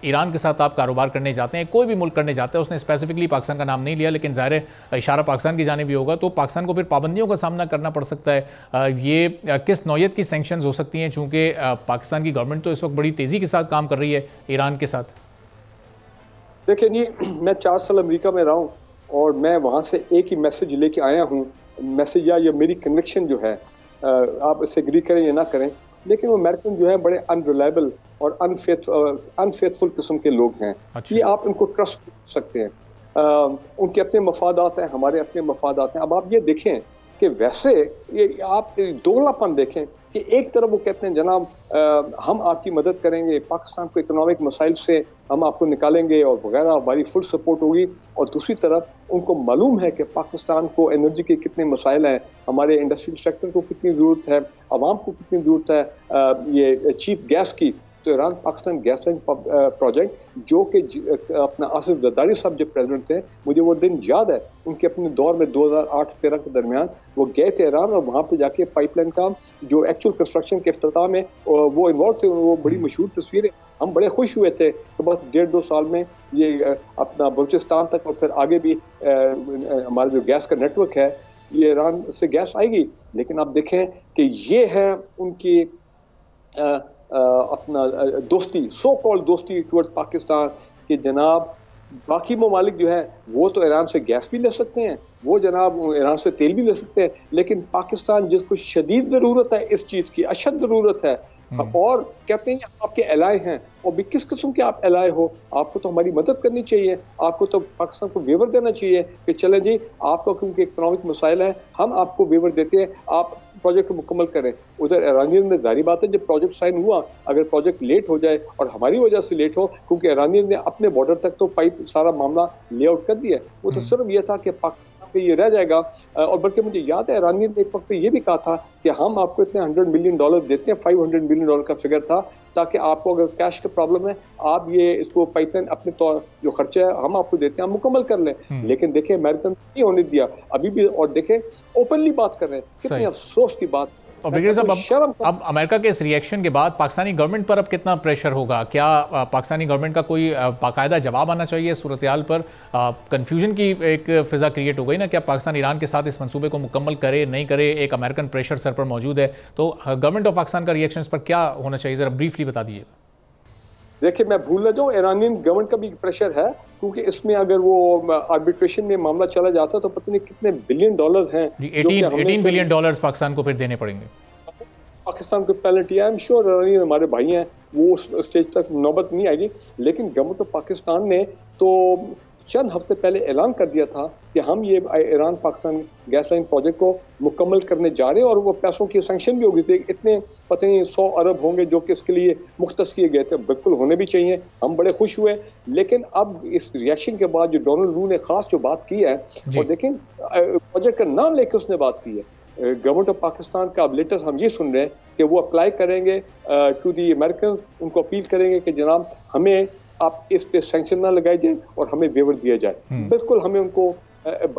ईरान के साथ आप कारोबार करने जाते हैं, कोई भी मुल्क करने जाते हैं, उसने स्पेसिफिकली पाकिस्तान का नाम नहीं लिया, लेकिन ज़ाहिर है इशारा पाकिस्तान की जानिब भी होगा, तो पाकिस्तान को फिर पाबंदियों का सामना करना पड़ सकता है। ये किस नौयत की सैंक्शंस हो सकती हैं, चूंकि पाकिस्तान की गवर्नमेंट तो इस वक्त बड़ी तेज़ी के साथ काम कर रही है ईरान के साथ? देखिए जी, मैं 4 साल अमेरिका में रहा हूँ और मैं वहाँ से एक ही मैसेज लेके आया हूँ। मैसेज या ये मेरी कन्विक्शन जो है, आप इससे एग्री करें या ना करें, लेकिन वो अमेरिकन जो है बड़े अनरिलायबल और अनफेथफुल किस्म के लोग हैं। अच्छा। ये आप इनको ट्रस्ट कर सकते हैं। उनके अपने मफादात हैं, हमारे अपने मफादात हैं। अब आप ये देखें कि वैसे ये आप दोगलापन देखें कि एक तरफ वो कहते हैं जनाब हम आपकी मदद करेंगे, पाकिस्तान को इकोनॉमिक मसाइल से हम आपको निकालेंगे और वगैरह, हमारी फुल सपोर्ट होगी, और दूसरी तरफ उनको मालूम है कि पाकिस्तान को एनर्जी के कितने मसाइल हैं, हमारे इंडस्ट्रियल सेक्टर को कितनी ज़रूरत है, आवाम को कितनी ज़रूरत है ये चीप गैस की। तो Iran Pakistan gas line project जो कि अपना आसिफ जरदारी साहब जब प्रेसिडेंट थे, मुझे वो दिन याद है, उनके अपने दौर में 2008-13 के दरमियान वो गए थे ईरान और वहाँ पे जाके पाइपलाइन का जो एक्चुअल कंस्ट्रक्शन के इफ्तिताह में वो इन्वॉल्व थे। वो बड़ी मशहूर तस्वीरें, हम बड़े खुश हुए थे कि बस 1.5-2 साल में ये अपना बलूचिस्तान तक और फिर आगे भी हमारा जो गैस का नेटवर्क है ये ईरान से गैस आएगी। लेकिन आप देखें कि ये है उनकी अपना दोस्ती, सो कॉल्ड दोस्ती टुवर्ड्स पाकिस्तान, कि जनाब बाकी ममालिक जो है वो तो ईरान से गैस भी ले सकते हैं, वो जनाब ईरान से तेल भी ले सकते हैं, लेकिन पाकिस्तान जिसको शदीद ज़रूरत है इस चीज़ की, अशद ज़रूरत है, और कहते हैं आपके एलाय हैं, और भी किस किस्म के आप एलाय हो, आपको तो हमारी मदद करनी चाहिए, आपको तो पाकिस्तान को वेवर देना चाहिए कि चलें जी आपका क्योंकि इकोनॉमिक मसाइल है, हम आपको वेवर देते हैं, आप प्रोजेक्ट को मुकम्मल करें। उधर ईरानियन ने जारी बात है जब प्रोजेक्ट साइन हुआ, अगर प्रोजेक्ट लेट हो जाए और हमारी वजह से लेट हो, क्योंकि ईरानियन ने अपने बॉर्डर तक तो पाइप सारा मामला लेआउट कर दिया, वो तो सिर्फ यह था कि पाकिस्तान पे ये रह जाएगा। और बल्कि मुझे याद है ईरानियन ने एक वक्त ये भी कहा था कि हम आपको इतने $100 मिलियन देते हैं, $500 मिलियन का फिगर था, ताकि आपको अगर कैश का प्रॉब्लम है आप ये इसको पाइपलाइन अपने तौर जो खर्चा है हम आपको देते हैं, हम मुकम्मल कर लें। लेकिन देखें अमेरिकन नहीं होने दिया अभी भी, और देखें ओपनली बात कर रहे हैं, कितनी अफसोस की बात। और ब्रिगेडियर साहब, अब अमेरिका के इस रिएक्शन के बाद पाकिस्तानी गवर्नमेंट पर अब कितना प्रेशर होगा? क्या पाकिस्तानी गवर्नमेंट का कोई बाकायदा जवाब आना चाहिए सूरत हाल पर? कन्फ्यूजन की एक फ़िज़ा क्रिएट हो गई ना, क्या पाकिस्तान ईरान के साथ इस मंसूबे को मुकम्मल करे नहीं करे, एक अमेरिकन प्रेशर सर पर मौजूद है, तो गवर्नमेंट ऑफ पाकिस्तान का रिएक्शन इस पर क्या होना चाहिए, ज़रा ब्रीफली बता दीजिए। देखिए, मैं भूल ना जाऊँ, ईरानियन गवर्नमेंट का भी प्रेशर है, क्योंकि इसमें अगर वो आर्बिट्रेशन में मामला चला जाता तो पता नहीं कितने $1 बिलियन हैं, 18 बिलियन डॉलर्स पाकिस्तान को फिर देने पड़ेंगे। पाकिस्तान को penalty, I am sure Iranian हमारे भाई हैं, वो उस स्टेज तक नौबत नहीं आएगी। लेकिन गवर्नमेंट ऑफ पाकिस्तान ने तो चंद हफ्ते पहले ऐलान कर दिया था कि हम ये Iran Pakistan gas line project को मुकम्मल करने जा रहे हैं, और वो पैसों की सैंक्शन भी हो गई थी, इतने पता नहीं 100 अरब होंगे जो कि इसके लिए मुख्तस किए गए थे, बिल्कुल होने भी चाहिए, हम बड़े खुश हुए। लेकिन अब इस रिएक्शन के बाद जो डोनाल्ड लू ने खास जो बात की है, और देखें प्रोजेक्ट का नाम लेकर उसने बात की है, गवर्नमेंट ऑफ पाकिस्तान का अब लेटेस्ट हम ये सुन रहे हैं कि वो अप्लाई करेंगे टू दी अमेरिकन, उनको अपील करेंगे कि जनाब हमें आप इस पे सैंक्शन ना लगाए जाए और हमें वेवर दिया जाए। बिल्कुल हमें उनको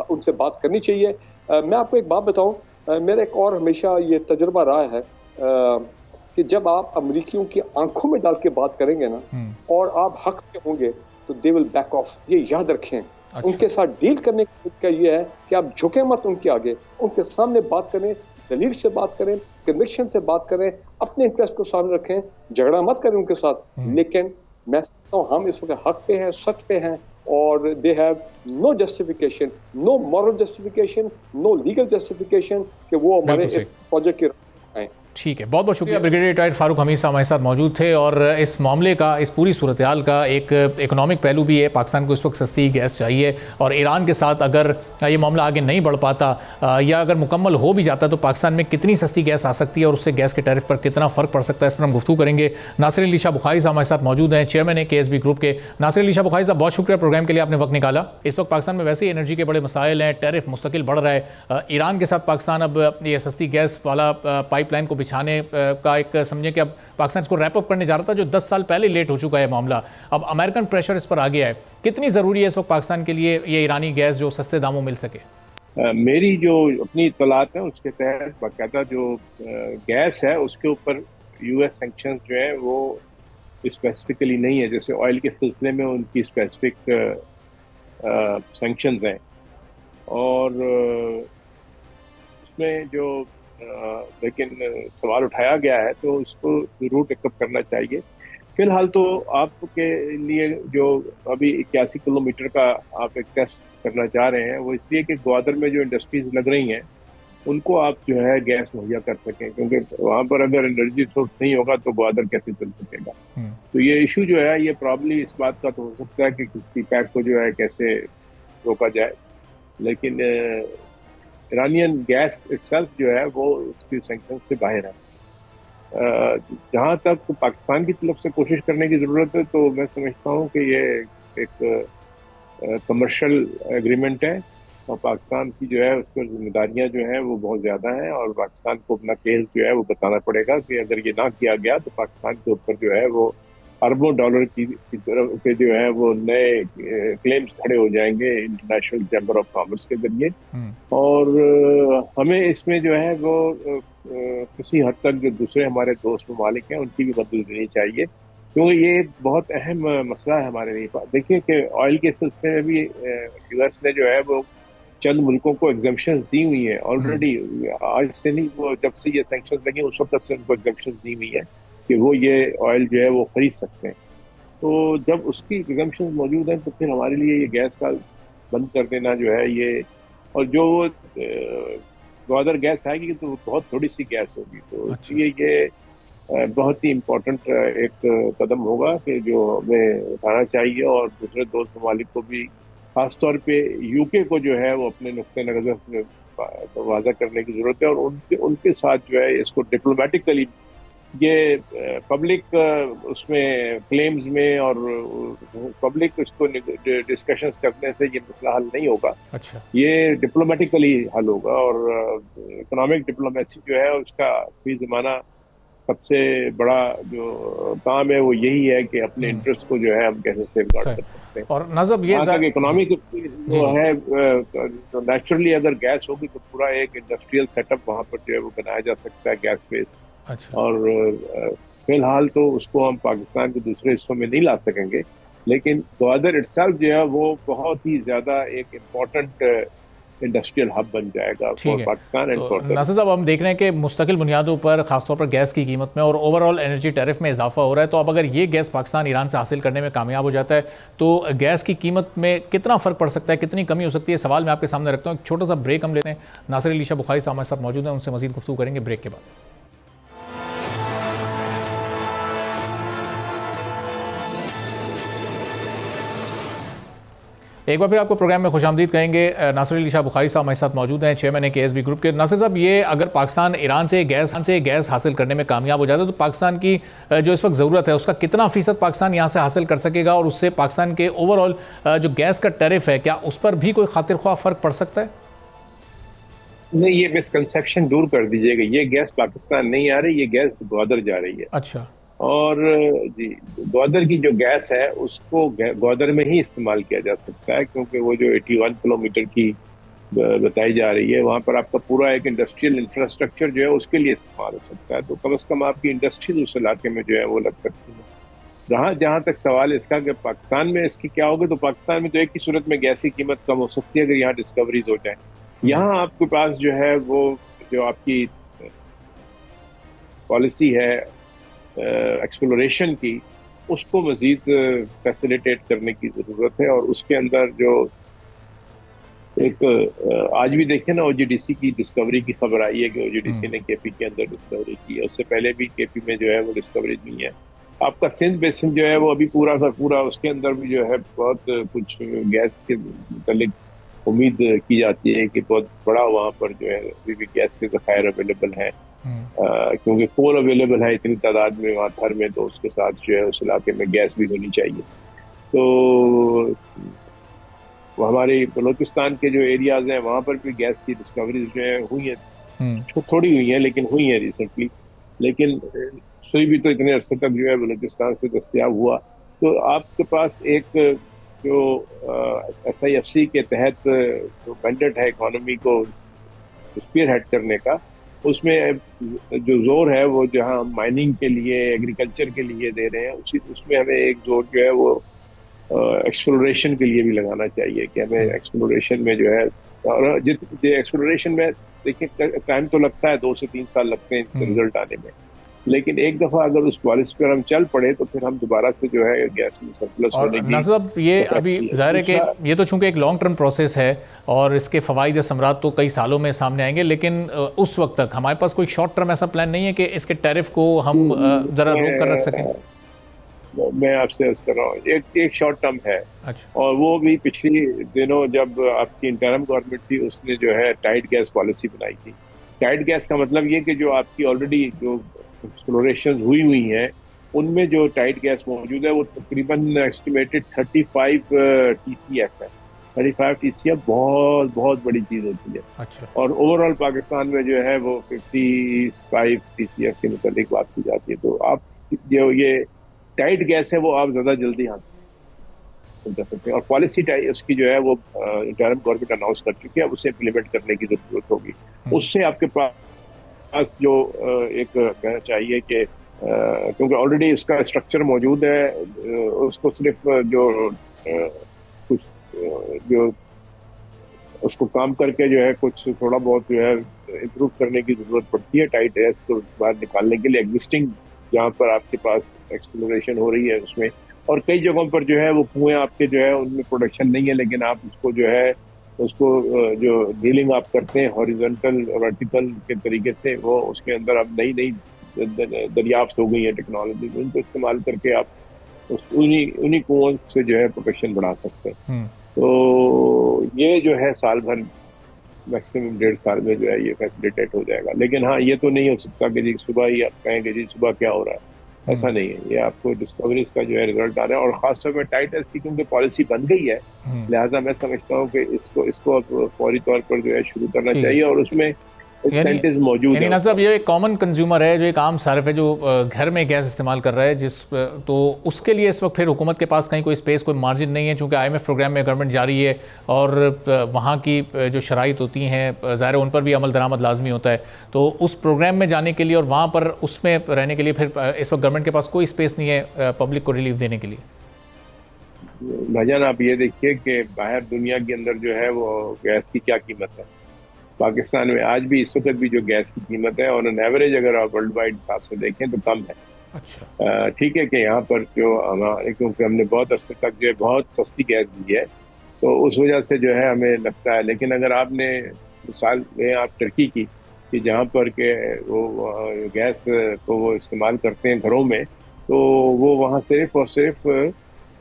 उनसे बात करनी चाहिए। मैं आपको एक बात बताऊं, मेरा एक और हमेशा ये तजुर्बा रहा है कि जब आप अमेरिकियों की आंखों में डाल के बात करेंगे ना और आप हक पे होंगे तो दे विल बैक ऑफ, ये याद रखें। अच्छा। उनके साथ डील करने का तरीका ये है कि आप झुके मत उनके आगे, उनके सामने बात करें, दलील से बात करें, कन्विक्शन से बात करें, अपने इंटरेस्ट को सामने रखें, झगड़ा मत करें उनके साथ। लेकिन मैं समझता हूँ हम इस वक्त हक पे हैं, सच पे हैं, और they have no justification, no moral justification, no legal justification कि वो हमारे इस प्रोजेक्ट के ठीक है, बहुत बहुत शुक्रिया। ब्रिगेडियर रिटायर्ड फारूक हमीद साहब हमारे साथ मौजूद थे और इस मामले का, इस पूरी सूरत हाल का एक इकोनॉमिक पहलू भी है। पाकिस्तान को इस वक्त सस्ती गैस चाहिए और ईरान के साथ अगर ये मामला आगे नहीं बढ़ पाता या अगर मुकम्मल हो भी जाता तो पाकिस्तान में कितनी सस्ती गैस आ सकती है और उससे गैस के टैरिफ पर कितना फ़र्क पड़ सकता है, इस पर हम गुफ्तगू करेंगे। नासिर अली शाह बुखारी साहब हमारे साथ मौजूद हैं, चेयरमैन है KSB ग्रुप के। नासिर अली शाह बुखारी साहब, बहुत शुक्रिया प्रोग्राम के लिए, आपने वक्त निकाला। इस वक्त पाकिस्तान में वैसे ही एनर्जी के बड़े मसाइल हैं, टैरिफ मुस्तकिल बढ़ रहा है। ईरान के साथ पाकिस्तान अब ये सस्ती गैस वाला पाइपलाइन को बिछाने का एक समझे कि अब पाकिस्तान इसको रैप अप करने जा रहा था, जो 10 साल पहले लेट हो चुका है मामला। अब अमेरिकन प्रेशर इस पर आ गया है। कितनी ज़रूरी है इस वक्त पाकिस्तान के लिए ये ईरानी गैस जो सस्ते दामों मिल सके? मेरी जो अपनी इत्तलात है उसके तहत बाकायदा जो गैस है उसके ऊपर US सैंक्शन जो है वो स्पेसिफिकली नहीं है। जैसे ऑयल के सिलसिले में उनकी स्पेसिफिक सैंक्शंस हैं और उसमें जो लेकिन सवाल उठाया गया है तो उसको जरूर टेकअप करना चाहिए। फिलहाल तो आपके लिए जो अभी 81 किलोमीटर का आप एक टेस्ट करना चाह रहे हैं वो इसलिए कि ग्वादर में जो इंडस्ट्रीज लग रही हैं उनको आप जो है गैस मुहैया कर सकें, क्योंकि वहाँ पर अगर एनर्जी सोर्स नहीं होगा तो ग्वादर कैसे चल सकेगा। तो ये इशू जो है ये प्रॉब्ली इस बात का तो हो सकता है कि CPEC को जो है कैसे रोका जाए, लेकिन ईरानियन गैस इटसेल्फ जो है वो उसकी सैंक्शन से बाहर है। जहाँ तक पाकिस्तान की तरफ से कोशिश करने की ज़रूरत है तो मैं समझता हूँ कि ये एक कमर्शियल एग्रीमेंट है और पाकिस्तान की जो है उस पर जिम्मेदारियाँ जो हैं वो बहुत ज़्यादा हैं और पाकिस्तान को अपना केस जो है वो बताना पड़ेगा कि अगर ये ना किया गया तो पाकिस्तान के ऊपर जो है वो अरबों डॉलर की तरफ के जो है वो नए क्लेम्स खड़े हो जाएंगे इंटरनेशनल चैम्बर ऑफ कॉमर्स के जरिए। और हमें इसमें जो है वो किसी हद तक जो दूसरे हमारे दोस्त ममालिक हैं उनकी भी मदद लेनी चाहिए, क्योंकि ये बहुत अहम मसला है हमारे लिए। देखिए कि ऑयल के सिलसिले में भी US ने जो है वो चंद मुल्कों को एग्जम्पशन दी हुई है ऑलरेडी। आज से नहीं, वो जब से ये सैंक्शन लगे उस वक्त से उनको एग्जम्पशन दी हुई है कि वो ये ऑयल जो है वो खरीद सकते हैं। तो जब उसकी एग्जम्पशन मौजूद है तो फिर हमारे लिए ये गैस का बंद कर देना जो है ये, और जो ग्वादर गैस आएगी तो बहुत थोड़ी सी गैस होगी, तो इसलिए ये बहुत ही इम्पोर्टेंट एक कदम होगा कि जो हमें उठाना चाहिए और दूसरे दोस्त ममालिक को भी, खासतौर पे UK को जो है वो अपने नुक्ते नज़र में वाज़ा करने की ज़रूरत है और उनके साथ जो है इसको डिप्लोमेटिकली, ये पब्लिक उसमें क्लेम्स में और पब्लिक उसको डिस्कशंस करने से ये मसला हल नहीं होगा। अच्छा, ये डिप्लोमेटिकली हल होगा और इकोनॉमिक डिप्लोमेसी जो है उसका भी ज़माना सबसे बड़ा जो काम है वो यही है कि अपने इंटरेस्ट को जो है हम कैसे सेफगार्ड कर सकते हैं। और नज़ब ये इकोनॉमिक जो है तो नेचुरली अगर गैस होगी तो पूरा एक इंडस्ट्रियल सेटअप वहाँ पर जो है वो बनाया जा सकता है गैस बेस्ड। अच्छा, और फिलहाल तो उसको हम पाकिस्तान के दूसरे हिस्सों में नहीं ला सकेंगे, लेकिन ग्वादर इटसेल्फ जो है वो बहुत ही ज़्यादा एक इम्पोर्टेंट इंडस्ट्रियल हब बन जाएगा फॉर पाकिस्तान। तो नासिर साहब, हम देख रहे हैं कि मुस्तकिल बुनियादों पर खासतौर पर गैस की कीमत में और ओवरऑल एनर्जी टैरिफ में इजाफा हो रहा है, तो अब अगर ये गैस पाकिस्तान ईरान से हासिल करने में कामयाब हो जाता है तो गैस की कीमत में कितना फ़र्क पड़ सकता है, कितनी कमी हो सकती है? सवाल मैं आपके सामने रखता हूँ। एक छोटा सा ब्रेक हम लेते हैं। नासिर अली शाह बुखारी साहब हमारे साथ मौजूद हैं, उनसे मजीद गुफ्तगू करेंगे ब्रेक के बाद। एक बार फिर आपको प्रोग्राम में खुशामदीद कहेंगे। नासिर अली शाह बुखारी साहब हमारे साथ मौजूद हैं, चेयरमैन है KSB ग्रुप के। नासिर साहब, ये अगर पाकिस्तान ईरान से गैस हासिल करने में कामयाब हो जाता है तो पाकिस्तान की जो इस वक्त ज़रूरत है उसका कितना फ़ीसद पाकिस्तान यहाँ से हासिल कर सकेगा और उससे पाकिस्तान के ओवरऑल जो गैस का टैरिफ है क्या उस पर भी कोई खातिर ख्वाह फ़र्क पड़ सकता है? नहीं, ये मिसकंसेप्शन दूर कर दीजिएगा। ये गैस पाकिस्तान नहीं आ रही, ये गैस ग्वादर जा रही है। अच्छा, और जी ग्वादर की जो गैस है उसको ग्वादर में ही इस्तेमाल किया जा सकता है, क्योंकि वो जो 81 किलोमीटर की बताई जा रही है वहाँ पर आपका पूरा एक इंडस्ट्रियल इंफ्रास्ट्रक्चर जो है उसके लिए इस्तेमाल हो सकता है। तो कम से कम आपकी इंडस्ट्री उस इलाके में जो है वो लग सकती है। जहाँ तक सवाल इसका कि पाकिस्तान में इसकी क्या होगी, तो पाकिस्तान में तो एक ही सूरत में गैस की कीमत कम हो सकती है अगर यहाँ डिस्कवरीज हो जाए। यहाँ आपके पास जो है वो जो आपकी पॉलिसी है एक्सप्लोरेशन की, उसको मज़ीद फैसिलिटेट करने की ज़रूरत है और उसके अंदर जो एक आज भी देखें ना, ओजीडीसी की डिस्कवरी की खबर आई है कि ओजीडीसी ने केपी के अंदर डिस्कवरी की है। उससे पहले भी केपी में जो है वो डिस्कवरी नहीं है। आपका सिंध बेसिन जो है वो अभी पूरा का पूरा, उसके अंदर भी जो है बहुत कुछ गैस के मतलब उम्मीद की जाती है कि बहुत बड़ा वहाँ पर जो है अभी भी गैस के ज़खायर अवेलेबल हैं, क्योंकि कोल अवेलेबल है इतनी तादाद में वहाँ थर में, तो उसके साथ जो है उस इलाके में गैस भी होनी चाहिए। तो हमारे बलोचिस्तान के जो एरियाज हैं वहाँ पर भी गैस की डिस्कवरीज जो है हुई हैं, थोड़ी हुई हैं लेकिन हुई हैं रिसेंटली। लेकिन सुई भी तो इतने अरसे तक जो है बलोचिस्तान से दस्तयाब हुआ। तो आपके पास एक जो SIFC के तहत जो मैंडेट है इकोनॉमी को स्पीयर हेड करने का, उसमें जो जोर है वो जहाँ माइनिंग के लिए, एग्रीकल्चर के लिए दे रहे हैं, उसमें हमें एक जोर जो है वो एक्सप्लोरेशन के लिए भी लगाना चाहिए कि हमें एक्सप्लोरेशन में जो है, और जितने एक्सप्लोरेशन में देखिए टाइम तो लगता है, 2 से 3 साल लगते हैं रिजल्ट आने में, लेकिन एक दफा अगर उस पॉलिसी पर हम चल पड़े तो फिर हम दोबारा से जो है गैस में सरप्लस होने की। नज़ब ये अभी जाहिर है कि ये तो चूंकि एक लॉन्ग टर्म प्रोसेस है और इसके फ़वाइद या समरात तो कई सालों में सामने आएंगे, लेकिन उस वक्त तक हमारे पास कोई शॉर्ट टर्म ऐसा प्लान नहीं है कि इसके टैरिफ को हम ज़रा रोक कर रख सकें? मैं आपसे अर्ज कर रहा हूँ, एक शॉर्ट टर्म है। अच्छा। और वो भी पिछली दिनों जब आपकी इंटरिम गवर्नमेंट थी उसने जो है टाइट गैस पॉलिसी बनाई थी। टाइट गैस का मतलब ये कि जो आपकी ऑलरेडी जो एक्सप्लोरेशन हुई हैं उनमें जो टाइट गैस मौजूद है वो तकरीबन एस्टिमेटेड 35 TCF है। 35 TCF बहुत बहुत बड़ी चीज़ होती है। अच्छा। और ओवरऑल पाकिस्तान में जो है वो 55 TCF के मुताबिक बात की जाती है। तो आप जो ये टाइट गैस है वो आप ज़्यादा जल्दी हासिल कर सकते हैं, और पॉलिसी उसकी जो है वो इंटरिम गवर्नमेंट अनाउंस कर चुकी है, अब उसे इम्प्लीमेंट करने की जरूरत होगी। उससे आपके पास जो एक कहना चाहिए कि क्योंकि ऑलरेडी इसका स्ट्रक्चर मौजूद है, उसको सिर्फ जो कुछ जो उसको काम करके जो है कुछ थोड़ा बहुत जो है इम्प्रूव करने की जरूरत पड़ती है टाइट गैस को बाहर निकालने के लिए। एग्जिस्टिंग जहाँ पर आपके पास एक्सप्लोरेशन हो रही है उसमें, और कई जगहों पर जो है वो कुएं आपके जो है उनमें प्रोडक्शन नहीं है, लेकिन आप उसको जो है उसको जो डीलिंग आप करते हैं हॉरिजॉन्टल वर्टिकल के तरीके से, वो उसके अंदर अब नई दरियाफ्त हो गई है टेक्नोलॉजी, उनको इस्तेमाल करके आप उन्हीं कुओं से जो है प्रोडक्शन बढ़ा सकते हैं। तो ये जो है साल भर मैक्सिमम 1.5 साल में जो है ये फैसिलिटेट हो जाएगा। लेकिन हाँ, ये तो नहीं हो सकता कि जी सुबह ही आप कहेंगे जी सुबह क्या हो रहा है, ऐसा नहीं है। ये आपको डिस्कवरीज का जो है रिजल्ट आ रहा है, और खासतौर पर टाइट गैस की क्योंकि पॉलिसी बन गई है, लिहाजा मैं समझता हूँ कि इसको अब फौरी तौर पर जो है शुरू करना चाहिए, और उसमें इंसेंटिव्स मौजूद है। नज़ब ये एक कॉमन कंज्यूमर है, जो एक आम सार्फ है, जो घर में गैस इस्तेमाल कर रहा है, तो उसके लिए इस वक्त फिर हुकूमत के पास कहीं कोई स्पेस, कोई मार्जिन नहीं है, चूँकि IMF प्रोग्राम में गवर्नमेंट जारी है और वहाँ की जो शराइत होती हैं ज़ाहिर उन पर भी अमल दरामद लाजमी होता है। तो उस प्रोग्राम में जाने के लिए और वहाँ पर उसमें रहने के लिए फिर इस वक्त गवर्नमेंट के पास कोई स्पेस नहीं है पब्लिक को रिलीफ देने के लिए। भाईजान आप ये देखिए कि बाहर दुनिया के अंदर जो है वो गैस की क्या कीमत है, पाकिस्तान में आज भी इस वक्त भी जो गैस की कीमत है ऑन एन एवरेज अगर आप वर्ल्ड वाइड हिसाब से देखें तो कम है। अच्छा। ठीक है कि यहाँ पर जो हमारे, क्योंकि हमने बहुत अरसे तक जो है बहुत सस्ती गैस दी है तो उस वजह से जो है हमें लगता है, लेकिन अगर आपने मिसाल में आप टर्की की कि जहाँ पर के वो गैस को वो इस्तेमाल करते हैं घरों में, तो वो वहाँ सिर्फ और सिर्फ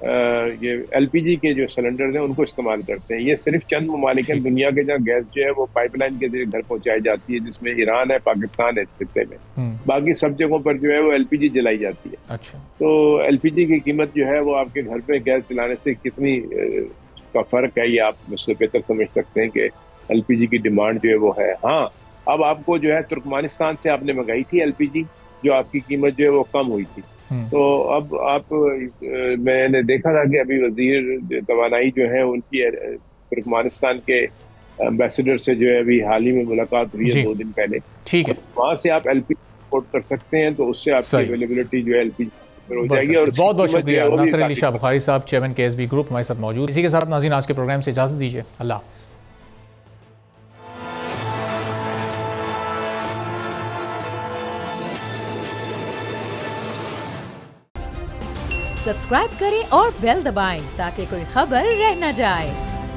ये LPG के जो सिलेंडर हैं उनको इस्तेमाल करते हैं। ये सिर्फ चंद ममालिक हैं दुनिया के जहाँ गैस जो है वो पाइपलाइन के जरिए घर पहुंचाई जाती है, जिसमें ईरान है, पाकिस्तान है इस खित्ते में। बाकी सब जगहों पर जो है वो LPG जलाई जाती है। अच्छा। तो LPG की कीमत जो है वो आपके घर पे गैस जलाने से कितनी का फर्क है, ये आप मुझसे बेहतर समझ सकते हैं कि LPG की डिमांड जो है वो है। हाँ, अब आपको जो है तुर्कमानिस्तान से आपने मंगाई थी LPG, जो आपकी कीमत जो है वो कम हुई थी। तो अब आप मैंने देखा था कि अभी वजीर तवानाई जो है उनकी तुर्कमानिस्तान के एम्बेसडर से जो है अभी हाल ही में मुलाकात हुई है 2 दिन पहले। ठीक है, वहाँ से आप LPG एक्सपोर्ट कर सकते हैं, तो उससे आपकी अवेलेबिलिटी जो है LPG हो जाएगी। और बहुत बहुत शुक्रिया नासिर अली शाह बुखारी साहब, चेयरमैन KSB ग्रुप हमारे साथ मौजूद। इसी के साथ नाज़रीन आज के प्रोग्राम से इजाज़त दीजिए, अल्लाह हाफ़िज़। सब्सक्राइब करें और बेल दबाएं ताकि कोई खबर रह न जाए।